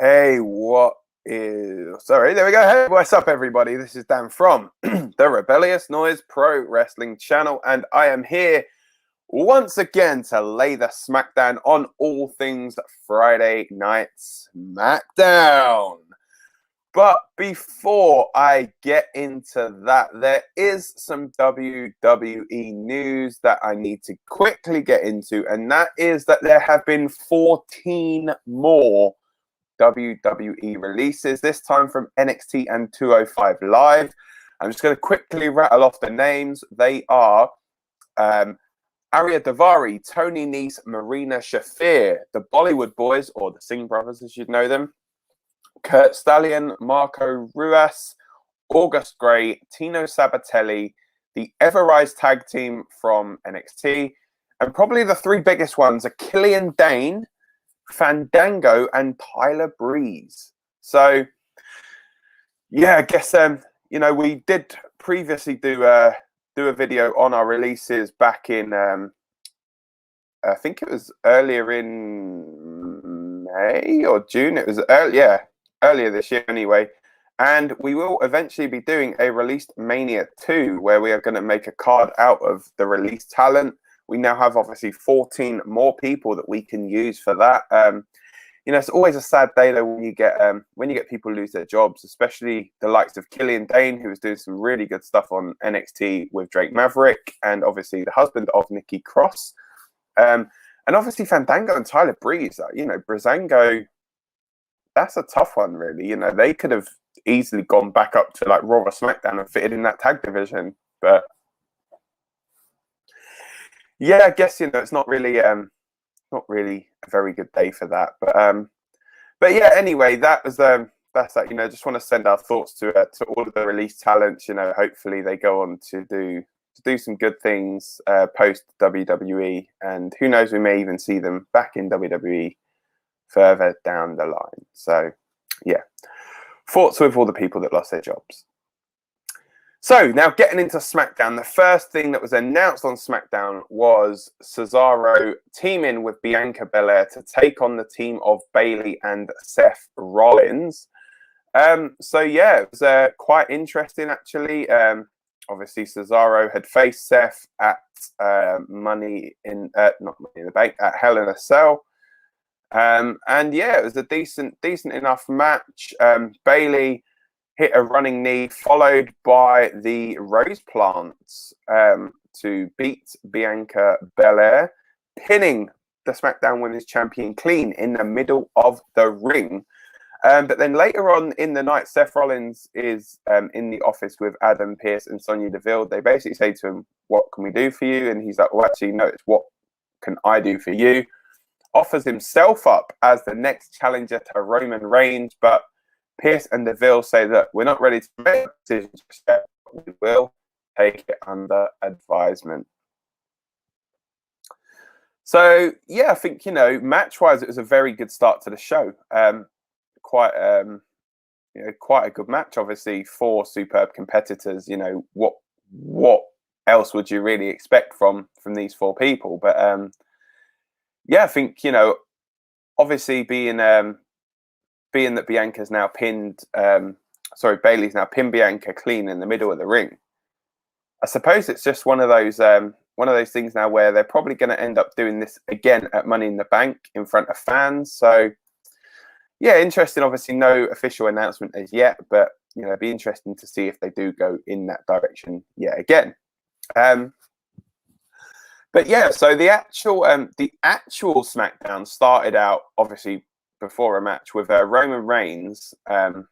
Hey, there we go. Hey, what's up, everybody? This is Dan from the Rebellious Noise Pro Wrestling channel, and I am here once again to lay the smackdown on all things Friday Night SmackDown. But before I get into that, there is some WWE news that I need to quickly get into, and that is that there have been 14 more WWE releases, this time from NXT and 205 Live. I'm just going to quickly rattle off the names. They are Arya Davari, Tony Nese, Marina Shafir, the Bollywood Boys, or the Singh Brothers as you'd know them, Kurt Stallion, Marco Ruas, August Gray, Tino Sabatelli, the Everrise Tag Team from NXT, and probably the three biggest ones are Killian Dane, Fandango, and Tyler Breeze. So, yeah, I guess we did previously do a video on our releases back in I think it was earlier in May or June. It was earlier this year anyway. And we will eventually be doing a Released Mania 2 where we are going to make a card out of the released talent. We now have obviously 14 more people that we can use for that. It's always a sad day though when you get people lose their jobs, especially the likes of Killian Dane, who was doing some really good stuff on NXT with Drake Maverick, and obviously the husband of Nikki Cross, and obviously Fandango and Tyler Breeze. Breezango, that's a tough one, really. They could have easily gone back up to like Raw or SmackDown and fitted in that tag division, but. Yeah, I guess it's not really a very good day for that. But yeah, anyway, that's that. Just want to send our thoughts to all of the released talents. Hopefully they go on to do some good things post WWE, and who knows, we may even see them back in WWE further down the line. So yeah, thoughts with all the people that lost their jobs. So now getting into SmackDown, the first thing that was announced on SmackDown was Cesaro teaming with Bianca Belair to take on the team of Bayley and Seth Rollins. So yeah, it was quite interesting actually. Obviously Cesaro had faced Seth at not Money in the Bank, at Hell in a Cell. And yeah, it was a decent enough match. Bayley hit a running knee, followed by the Rose Plants to beat Bianca Belair, pinning the SmackDown Women's Champion clean in the middle of the ring. But then later on in the night, Seth Rollins is in the office with Adam Pearce and Sonya Deville. They basically say to him, "What can we do for you?" And he's like, "Well, actually, no, it's what can I do for you?" Offers himself up as the next challenger to Roman Reigns, but Pearce and Deville say that we're not ready to make a decision just yet, but we will take it under advisement. So yeah, I think match-wise, it was a very good start to the show. Quite a good match. Obviously, 4 superb competitors. What else would you really expect from these 4 people? But yeah, I think obviously being that Bianca's now pinned, Bayley's now pinned Bianca clean in the middle of the ring. I suppose it's just one of those things now where they're probably going to end up doing this again at Money in the Bank in front of fans. So yeah, interesting. Obviously, no official announcement as yet, but it'd be interesting to see if they do go in that direction yet again. But yeah, so the actual SmackDown started out obviously before a match with Roman Reigns, and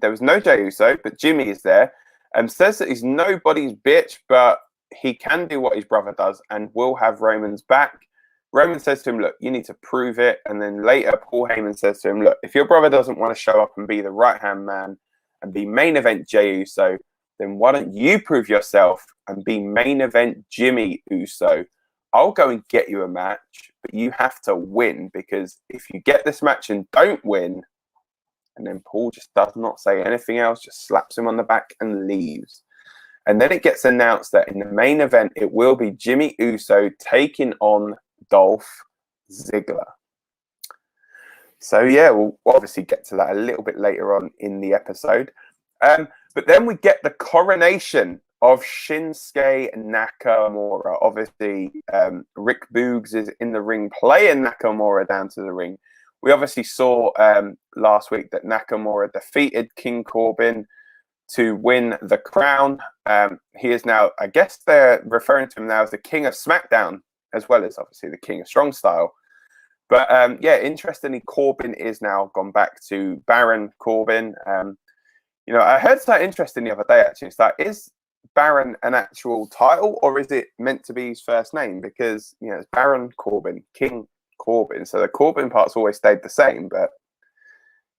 there was no Jey Uso, but Jimmy is there and says that he's nobody's bitch, but he can do what his brother does and will have Roman's back. Roman says to him, "Look, you need to prove it." And then later, Paul Heyman says to him, "Look, if your brother doesn't want to show up and be the right-hand man and be main event Jey Uso, then why don't you prove yourself and be main event Jimmy Uso? I'll go and get you a match, but you have to win, because if you get this match and don't win," and then Paul just does not say anything else, just slaps him on the back and leaves. And then it gets announced that in the main event, it will be Jimmy Uso taking on Dolph Ziggler. So yeah, we'll obviously get to that a little bit later on in the episode. But then we get the coronation of Shinsuke Nakamura. Obviously, Rick Boogs is in the ring playing Nakamura down to the ring. We obviously saw last week that Nakamura defeated King Corbin to win the crown. He is now, I guess they're referring to him now as the King of SmackDown, as well as obviously the King of Strong Style. But yeah, interestingly, Corbin is now gone back to Baron Corbin. You know, I heard something interesting the other day, actually. It's like, is Baron an actual title, or is it meant to be his first name? Because, you know, it's Baron Corbin, King Corbin. So the Corbin part's always stayed the same. But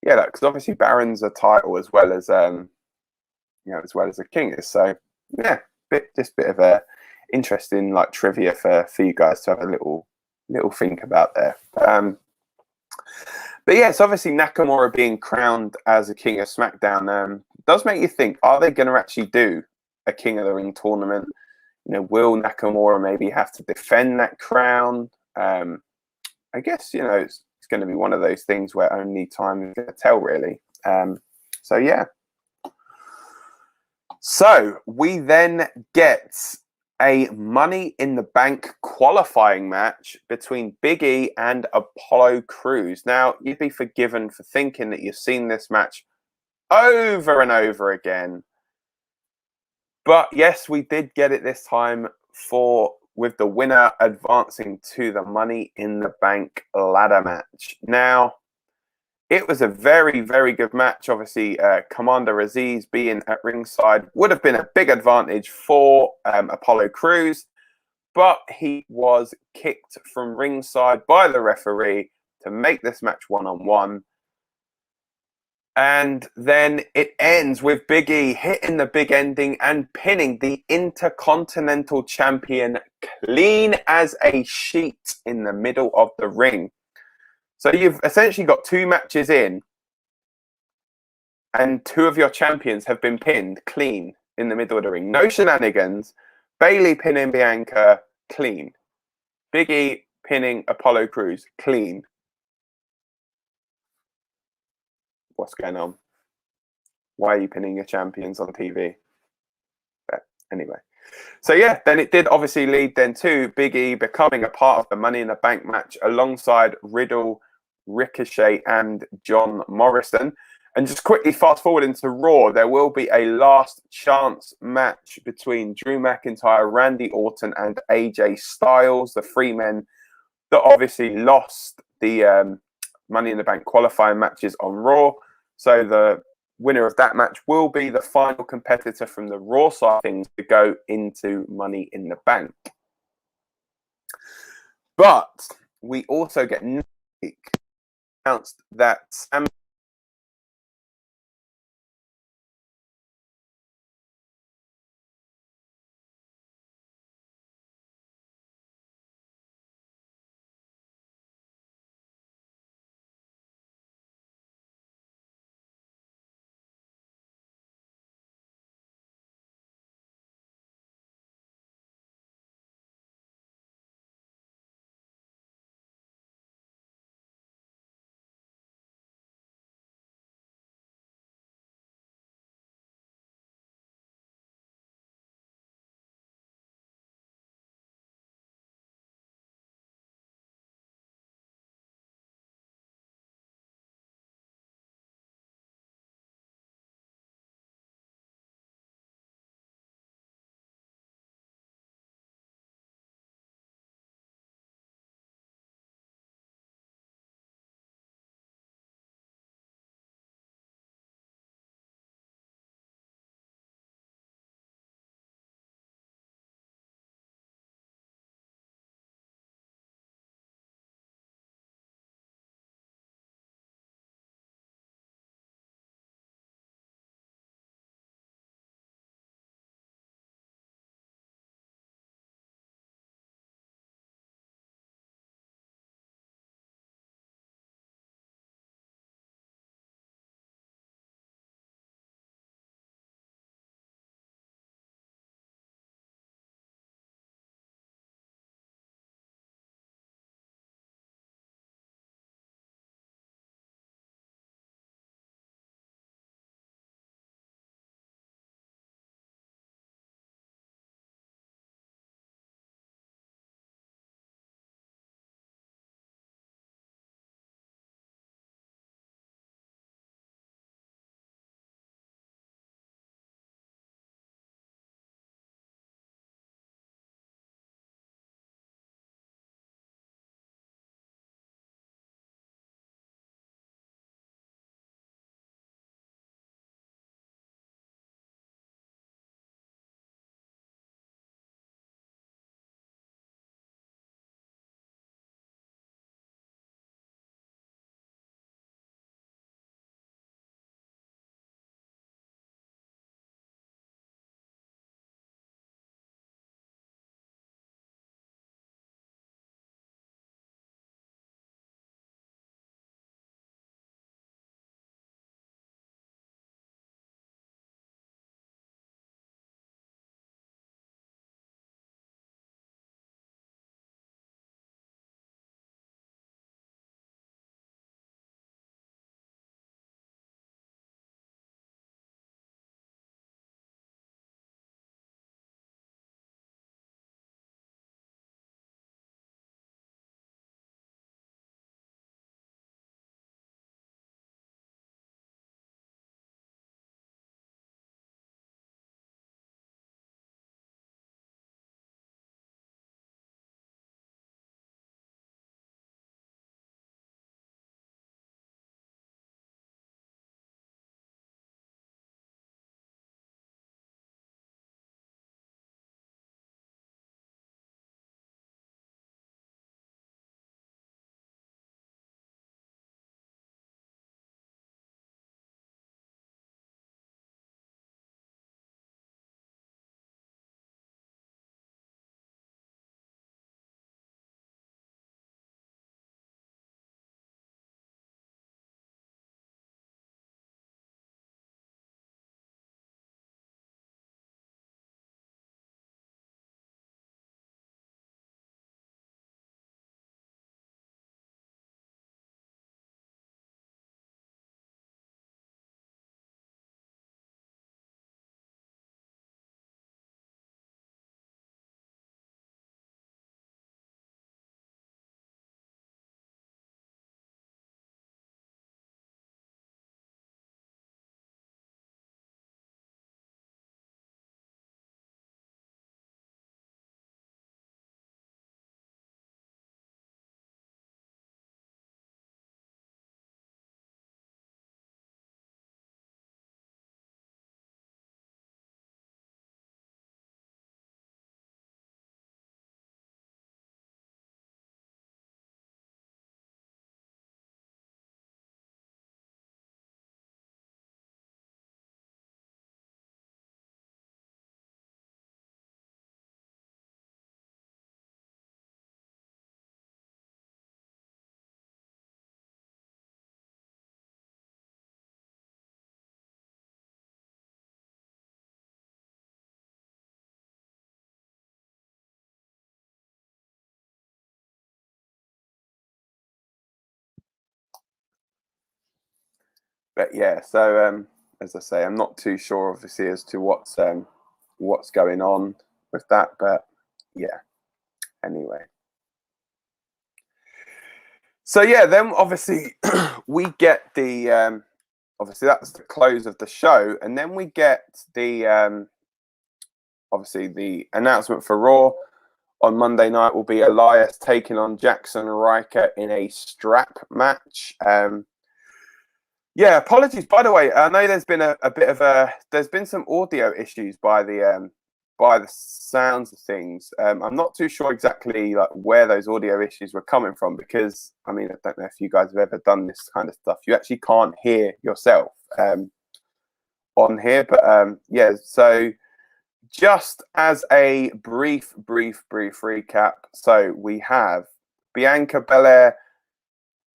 yeah, because obviously Baron's a title as well as, you know, as well as a king is. So yeah, just a bit of a interesting like trivia for you guys to have a little think about there. But yeah, it's obviously Nakamura being crowned as a King of SmackDown does make you think, are they going to actually do a King of the Ring tournament? You know, will Nakamura maybe have to defend that crown? I guess, you know, it's going to be one of those things where only time is going to tell, really. So yeah. So we then get a Money in the Bank qualifying match between Big E and Apollo Crews. Now, you'd be forgiven for thinking that you've seen this match over and over again. But yes, we did get it this time with the winner advancing to the Money in the Bank ladder match. Now, it was a very, very good match. Obviously, Commander Aziz being at ringside would have been a big advantage for Apollo Crews, but he was kicked from ringside by the referee to make this match one-on-one. And then it ends with Big E hitting the big ending and pinning the Intercontinental Champion clean as a sheet in the middle of the ring. So you've essentially got 2 matches in, and 2 of your champions have been pinned clean in the middle of the ring. No shenanigans. Bayley pinning Bianca, clean. Big E pinning Apollo Crews, clean. What's going on? Why are you pinning your champions on TV? But anyway. So yeah, then it did obviously lead then to Big E becoming a part of the Money in the Bank match alongside Riddle, Ricochet, and John Morrison. And just quickly fast forward into Raw, there will be a last chance match between Drew McIntyre, Randy Orton, and AJ Styles, the 3 men that obviously lost the Money in the Bank qualifying matches on Raw. So the winner of that match will be the final competitor from the Raw side of things to go into Money in the Bank. But we also get announced that Sam But yeah, so as I say, I'm not too sure, obviously, as to what's going on with that. But yeah, anyway. So yeah, then obviously we get the obviously that's the close of the show, and then we get the obviously the announcement for Raw on Monday night will be Elias taking on Jackson Riker in a strap match. Yeah, apologies. By the way, I know there's been a bit of there's been some audio issues by the sounds of things. I'm not too sure exactly like where those audio issues were coming from because I mean I don't know if you guys have ever done this kind of stuff. You actually can't hear yourself on here, but yeah. So just as a brief recap, so we have Bianca Belair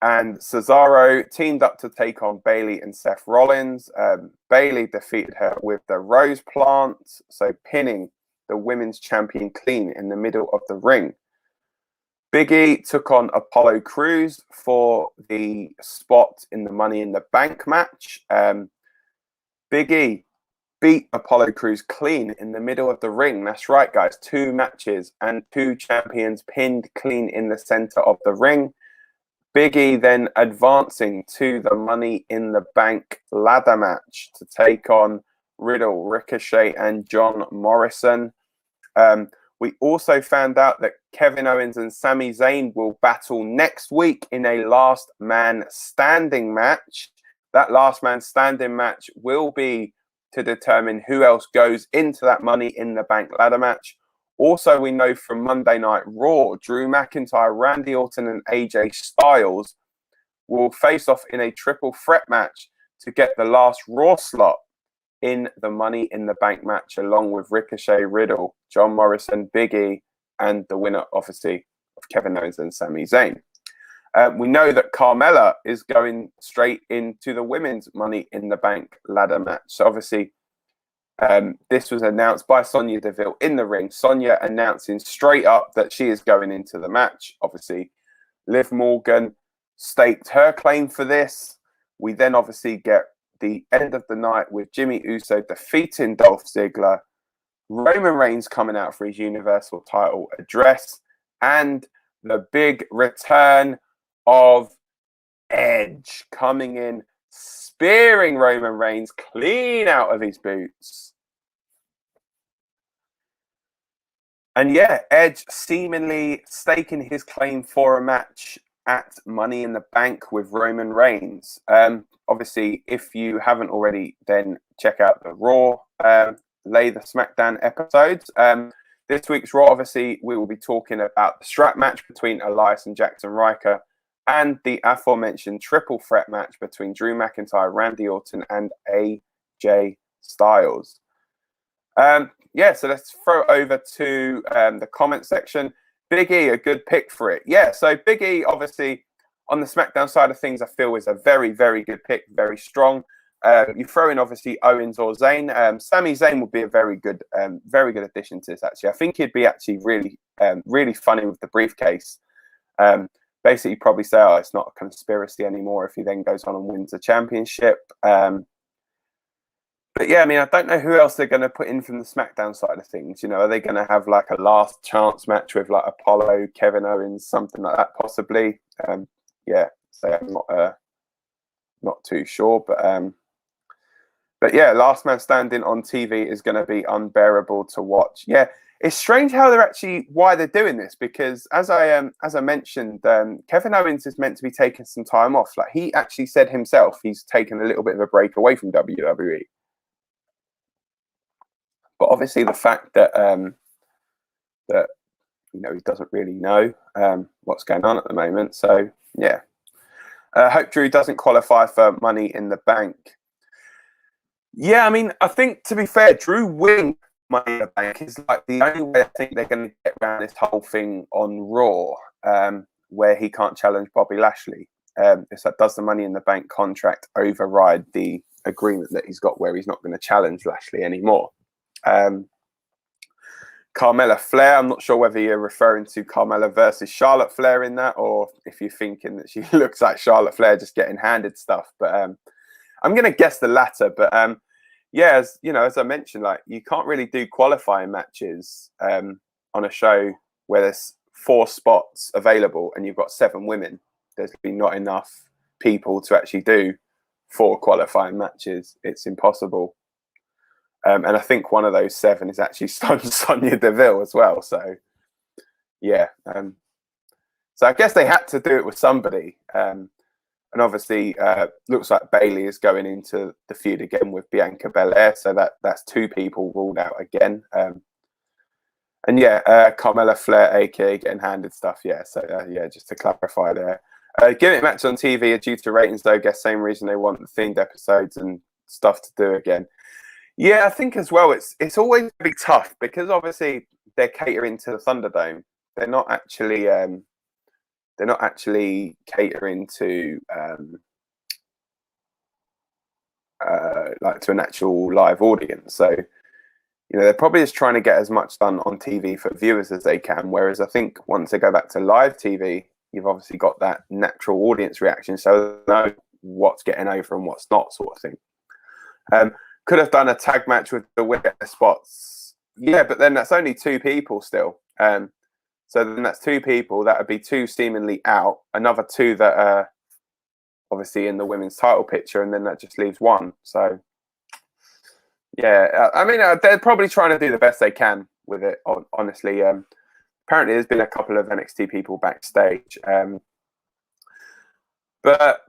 and Cesaro teamed up to take on Bayley and Seth Rollins. Bayley defeated her with the Rose Plant, so pinning the women's champion clean in the middle of the ring. Big E took on Apollo Crews for the spot in the Money in the Bank match. Big E beat Apollo Crews clean in the middle of the ring. That's right, guys. 2 matches and 2 champions pinned clean in the center of the ring. Big E then advancing to the Money in the Bank ladder match to take on Riddle, Ricochet, and John Morrison. We also found out that Kevin Owens and Sami Zayn will battle next week in a last man standing match. That last man standing match will be to determine who else goes into that Money in the Bank ladder match. Also, we know from Monday Night Raw, Drew McIntyre, Randy Orton, and AJ Styles will face off in a triple threat match to get the last Raw slot in the Money in the Bank match, along with Ricochet, Riddle, John Morrison, Big E, and the winner, obviously, of Kevin Owens and Sami Zayn. We know that Carmella is going straight into the women's Money in the Bank ladder match. So obviously, this was announced by Sonya Deville in the ring. Sonya announcing straight up that she is going into the match. Obviously, Liv Morgan staked her claim for this. We then obviously get the end of the night with Jimmy Uso defeating Dolph Ziggler, Roman Reigns coming out for his Universal title address, and the big return of Edge coming in, spearing Roman Reigns clean out of his boots. And yeah, Edge seemingly staking his claim for a match at Money in the Bank with Roman Reigns. Obviously, if you haven't already, then check out the Raw, Lay the SmackDan episodes. This week's Raw, obviously, we will be talking about the strap match between Elias and Jackson Riker and the aforementioned triple threat match between Drew McIntyre, Randy Orton, and AJ Styles. Yeah, so let's throw over to the comment section. Big E, a good pick for it. Yeah, so Big E, obviously, on the SmackDown side of things, I feel is a very good pick, very strong. You throw in, obviously, Owens or Zayn. Sami Zayn would be a very good addition to this, actually. I think he'd be actually really funny with the briefcase. Basically, probably say, oh, it's not a conspiracy anymore if he then goes on and wins the championship. But yeah, I mean, I don't know who else they're going to put in from the SmackDown side of things. You know, are they going to have like a last chance match with like Apollo, Kevin Owens, something like that, possibly? Yeah, so I'm not too sure, but yeah, last man standing on TV is going to be unbearable to watch. Yeah, it's strange how why they're doing this, because as I mentioned, Kevin Owens is meant to be taking some time off. Like he actually said himself, he's taken a little bit of a break away from WWE. But obviously, the fact that that he doesn't really know what's going on at the moment. So yeah, hope Drew doesn't qualify for Money in the Bank. Yeah, I mean, I think to be fair, Drew winning Money in the Bank is like the only way I think they're going to get around this whole thing on Raw, where he can't challenge Bobby Lashley. It's like, does the Money in the Bank contract override the agreement that he's got where he's not going to challenge Lashley anymore? Carmella Flair, I'm not sure whether you're referring to Carmella versus Charlotte Flair in that, or if you're thinking that she looks like Charlotte Flair just getting handed stuff. But I'm going to guess the latter, but yeah, as you know, as I mentioned, like you can't really do qualifying matches on a show where there's 4 spots available and you've got 7 women. There's been not enough people to actually do 4 qualifying matches. It's impossible. And I think one of those 7 is actually Sonya Deville as well. So yeah, so I guess they had to do it with somebody. And obviously, looks like Bayley is going into the feud again with Bianca Belair. So that's 2 people ruled out again. And yeah, Carmella Flair, aka getting handed stuff. Yeah, so yeah, just to clarify there. Gimmick match on TV are due to ratings, though. Guess same reason they want the themed episodes and stuff to do again. Yeah, I think as well. It's always going to be tough because obviously they're catering to the Thunderdome. They're not actually catering to like to an actual live audience. So you know they're probably just trying to get as much done on TV for viewers as they can. Whereas I think once they go back to live TV, you've obviously got that natural audience reaction, so they know what's getting over and what's not, sort of thing. Could have done a tag match with the winner spots. Yeah, but then that's only 2 people still. So then that's 2 people. That would be 2 seemingly out. Another 2 that are obviously in the women's title picture, and then that just leaves 1. So yeah, I mean, they're probably trying to do the best they can with it, honestly. Apparently, there's been a couple of NXT people backstage. But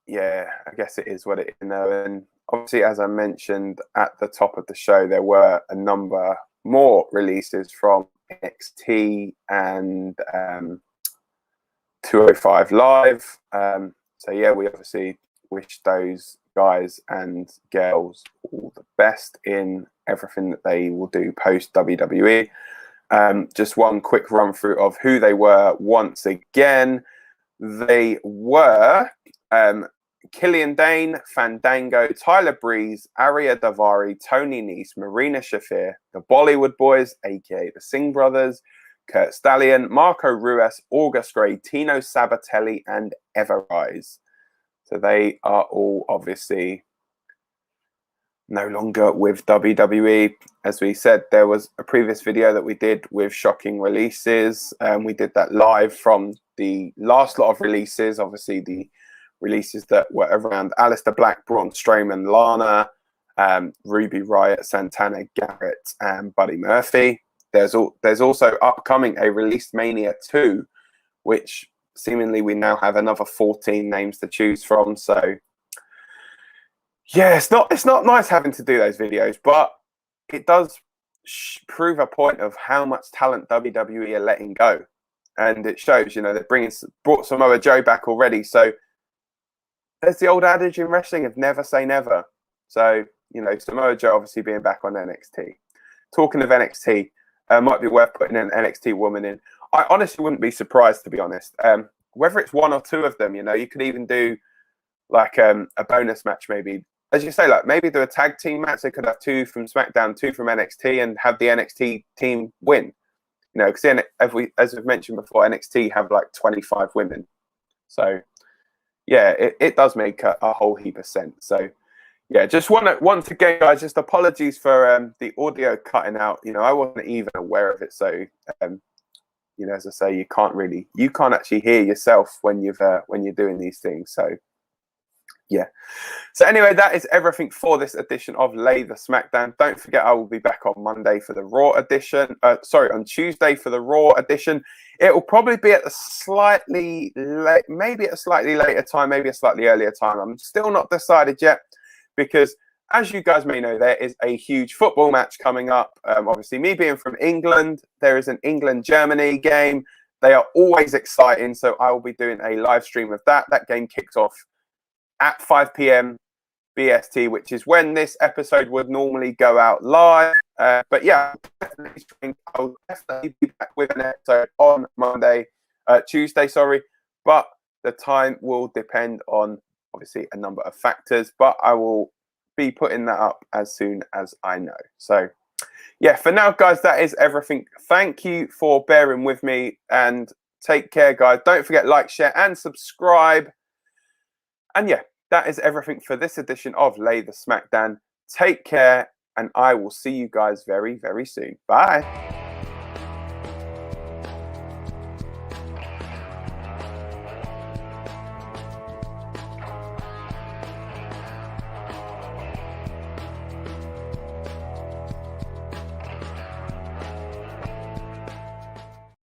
yeah, I guess it is what it is, you know. And obviously, as I mentioned at the top of the show, there were a number more releases from NXT and 205 Live. So yeah, we obviously wish those guys and girls all the best in everything that they will do post WWE. Just one quick run through of who they were once again. They were Killian Dane, Fandango, Tyler Breeze, Arya Davari, Tony Nese, Marina Shafir, the Bollywood Boys, aka the Singh Brothers, Kurt Stallion, Marco Ruiz, August Gray, Tino Sabatelli, and Everrise. So they are all obviously no longer with WWE. As we said, there was a previous video that we did with shocking releases. We did that live from the last lot of releases. Obviously, the releases that were around Aleister Black, Braun Strowman, Lana, Ruby Riott, Santana Garrett, and Buddy Murphy. There's also upcoming a Release Mania 2, which seemingly we now have another 14 names to choose from. So yeah, it's not nice having to do those videos, but it does prove a point of how much talent WWE are letting go, and it shows. You know, they're brought Samoa Joe back already. So there's the old adage in wrestling of never say never. So you know, Samoa Joe obviously being back on NXT. Talking of NXT, might be worth putting an NXT woman in. I honestly wouldn't be surprised, to be honest. Whether it's 1 or 2 of them, you know, you could even do like a bonus match, maybe. As you say, like maybe do a tag team match. They could have 2 from SmackDown, 2 from NXT, and have the NXT team win. You know, because as we've mentioned before, NXT have like 25 women. So yeah, it does make a whole heap of sense. So yeah, just once again, guys, just apologies for the audio cutting out. You know, I wasn't even aware of it. So you know, as I say, you can't actually hear yourself when you're doing these things. So yeah. So anyway, that is everything for this edition of Lay the SmackDan. Don't forget, I will be back on Monday for the Raw edition. On Tuesday for the Raw edition. It will probably be at a slightly late, maybe at a slightly later time, maybe a slightly earlier time. I'm still not decided yet because, as you guys may know, there is a huge football match coming up. Obviously, me being from England, there is an England-Germany game. They are always exciting, so I will be doing a live stream of that. That game kicks off at 5 p.m. BST, which is when this episode would normally go out live. But yeah, I'll definitely be back with an episode on Tuesday, but the time will depend on obviously a number of factors, but I will be putting that up as soon as I know. So yeah, for now, guys, that is everything. Thank you for bearing with me, and take care, guys. Don't forget, like, share, and subscribe. And yeah, that is everything for this edition of Lay the SmackDan. Take care, and I will see you guys very, very soon. Bye.